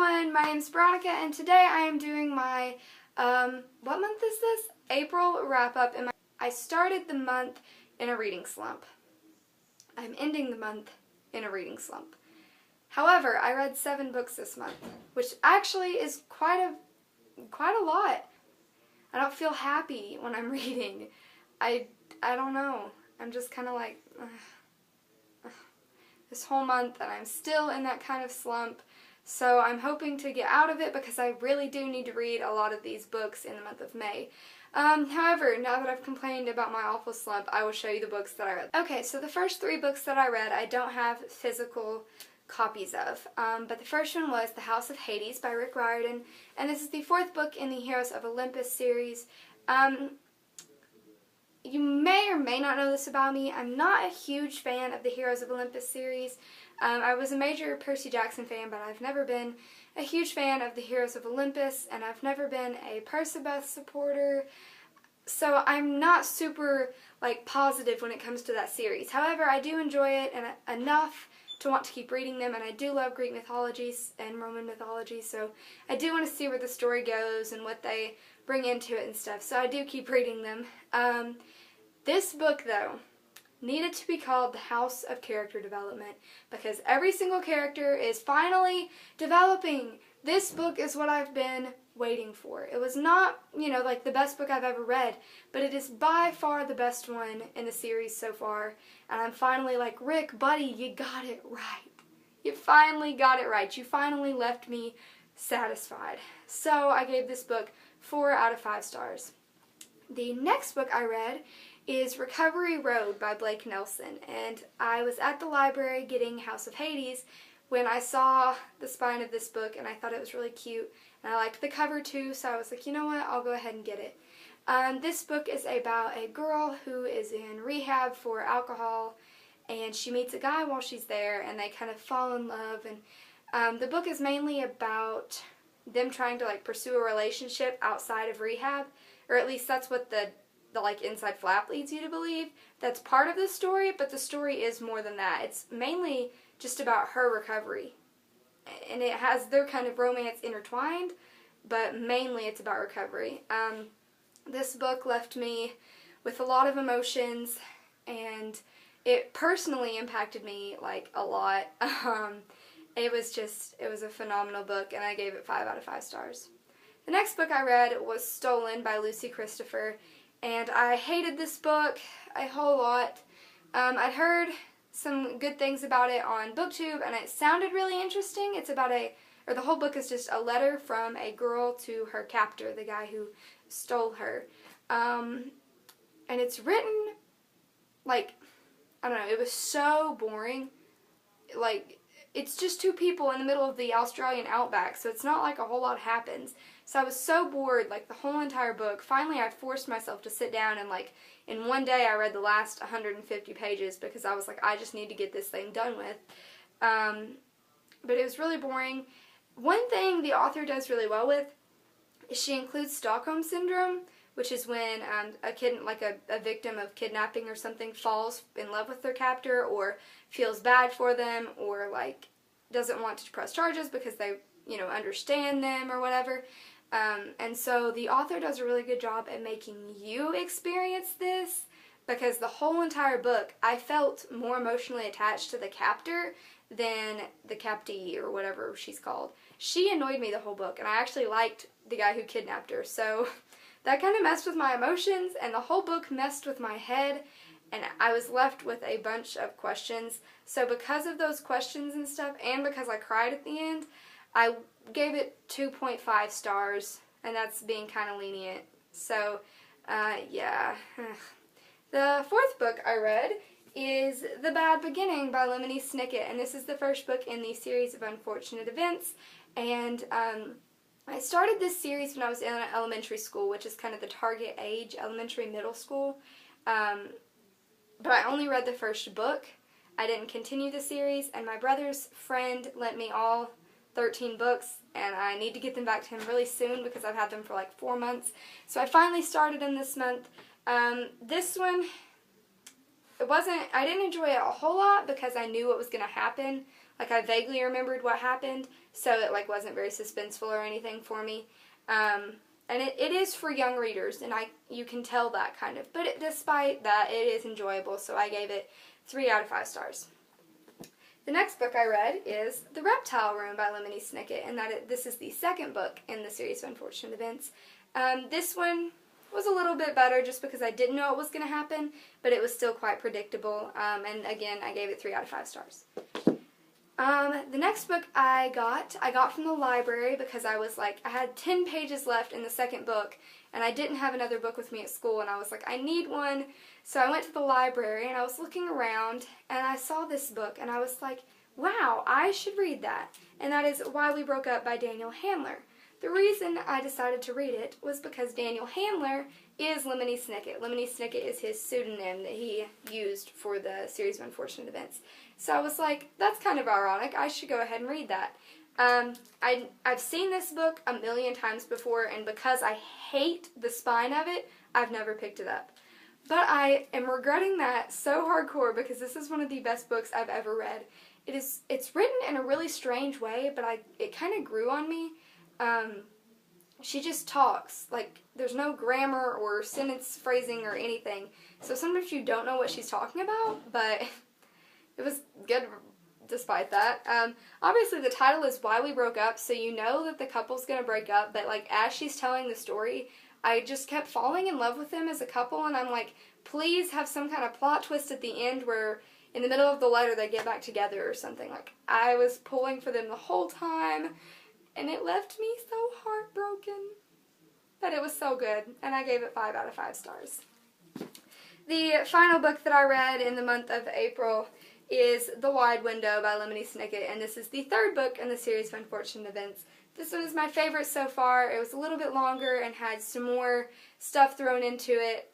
everyone, my name is Veronica and today I am doing my, what month is this? April wrap-up. I started the month in a reading slump. I'm ending the month in a reading slump. However, I read 7 books this month, which actually is quite a lot. I don't feel happy when I'm reading. I don't know. I'm just kind of like, this whole month and I'm still in that kind of slump. So I'm hoping to get out of it because I really do need to read a lot of these books in the month of May. However, now that I've complained about my awful slump, I will show you the books that I read. Okay, so the first 3 books that I read, I don't have physical copies of. But the first one was The House of Hades by Rick Riordan, and this is the 4th book in the Heroes of Olympus series. You may or may not know this about me. I'm not a huge fan of the Heroes of Olympus series. I was a major Percy Jackson fan, but I've never been a huge fan of the Heroes of Olympus, and I've never been a Percabeth supporter. So I'm not super positive when it comes to that series. However, I do enjoy it enough to want to keep reading them, and I do love Greek mythology and Roman mythology, so I do want to see where the story goes and what they bring into it and stuff, so I do keep reading them. This book, though, needed to be called The House of Character Development because every single character is finally developing. This book is what I've been waiting for. It was not, the best book I've ever read, but it is by far the best one in the series so far, and I'm finally like, Rick, buddy, you got it right. You finally got it right. You finally left me satisfied. So I gave this book 4 out of 5 stars. The next book I read is Recovery Road by Blake Nelson, and I was at the library getting House of Hades when I saw the spine of this book, and I thought it was really cute, and I liked the cover too, so I was like, you know what, I'll go ahead and get it. This book is about a girl who is in rehab for alcohol, and she meets a guy while she's there, and they kind of fall in love, and the book is mainly about them trying to pursue a relationship outside of rehab, or at least that's what the inside flap leads you to believe. That's part of the story, but the story is more than that. It's mainly just about her recovery, and it has their kind of romance intertwined, but mainly it's about recovery. This book left me with a lot of emotions, and it personally impacted me a lot. It was a phenomenal book, and I gave it 5 out of 5 stars. The next book I read was Stolen by Lucy Christopher, and I hated this book a whole lot. I'd heard some good things about it on BookTube, and it sounded really interesting. It's about the whole book is just a letter from a girl to her captor, the guy who stole her. And it's written, I don't know, it was so boring. It's just 2 people in the middle of the Australian outback, so it's not a whole lot happens. So I was so bored, the whole entire book. Finally, I forced myself to sit down and, in one day I read the last 150 pages because I was like, I just need to get this thing done with. But it was really boring. One thing the author does really well with is she includes Stockholm Syndrome, which is when a kid, a victim of kidnapping or something, falls in love with their captor or feels bad for them or, doesn't want to press charges because they, understand them or whatever. And so the author does a really good job at making you experience this because the whole entire book, I felt more emotionally attached to the captor than the captee or whatever she's called. She annoyed me the whole book, and I actually liked the guy who kidnapped her, so that kind of messed with my emotions, and the whole book messed with my head, and I was left with a bunch of questions. So because of those questions and stuff, and because I cried at the end, I gave it 2.5 stars, and that's being kind of lenient. So, yeah. The 4th book I read is The Bad Beginning by Lemony Snicket, and this is the first book in the series of unfortunate events, and I started this series when I was in elementary school, which is kind of the target age, elementary, middle school, but I only read the first book. I didn't continue the series, and my brother's friend lent me all 13 books, and I need to get them back to him really soon because I've had them for 4 months. So I finally started them this month. This one, I didn't enjoy it a whole lot because I knew what was going to happen. I vaguely remembered what happened, so it like wasn't very suspenseful or anything for me. And it is for young readers, and you can tell that kind of. But despite that, it is enjoyable, so I gave it 3 out of 5 stars. The next book I read is The Reptile Room by Lemony Snicket, and this is the second book in the series of unfortunate events. This one was a little bit better just because I didn't know what was going to happen, but it was still quite predictable, and again, I gave it 3 out of 5 stars. The next book I got from the library because I had 10 pages left in the second book, and I didn't have another book with me at school, and I was like, I need one. So I went to the library, and I was looking around, and I saw this book, and I was like, wow, I should read that. And that is Why We Broke Up by Daniel Handler. The reason I decided to read it was because Daniel Handler is Lemony Snicket. Lemony Snicket is his pseudonym that he used for the series of unfortunate events. So I was like, that's kind of ironic. I should go ahead and read that. I've seen this book a million times before, and because I hate the spine of it, I've never picked it up. But I am regretting that so hardcore because this is one of the best books I've ever read. It's written in a really strange way, but it kind of grew on me. She just talks, like, there's no grammar or sentence phrasing or anything, so sometimes you don't know what she's talking about, but it was good despite that. Obviously the title is Why We Broke Up, so you know that the couple's gonna break up, but, like, as she's telling the story, I just kept falling in love with them as a couple, and I'm like, please have some kind of plot twist at the end where in the middle of the letter they get back together or something. Like, I was pulling for them the whole time, and it left me so heartbroken. But it was so good, and I gave it 5 out of 5 stars. The final book that I read in the month of April is The Wide Window by Lemony Snicket, and this is the third book in the series of unfortunate events. This one is my favorite so far. It was a little bit longer and had some more stuff thrown into it,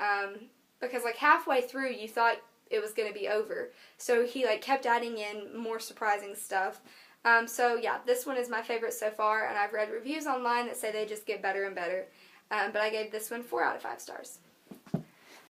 because like halfway through you thought it was going to be over. So he like kept adding in more surprising stuff. So yeah, this one is my favorite so far, and I've read reviews online that say they just get better and better. But I gave this one 4 out of 5 stars.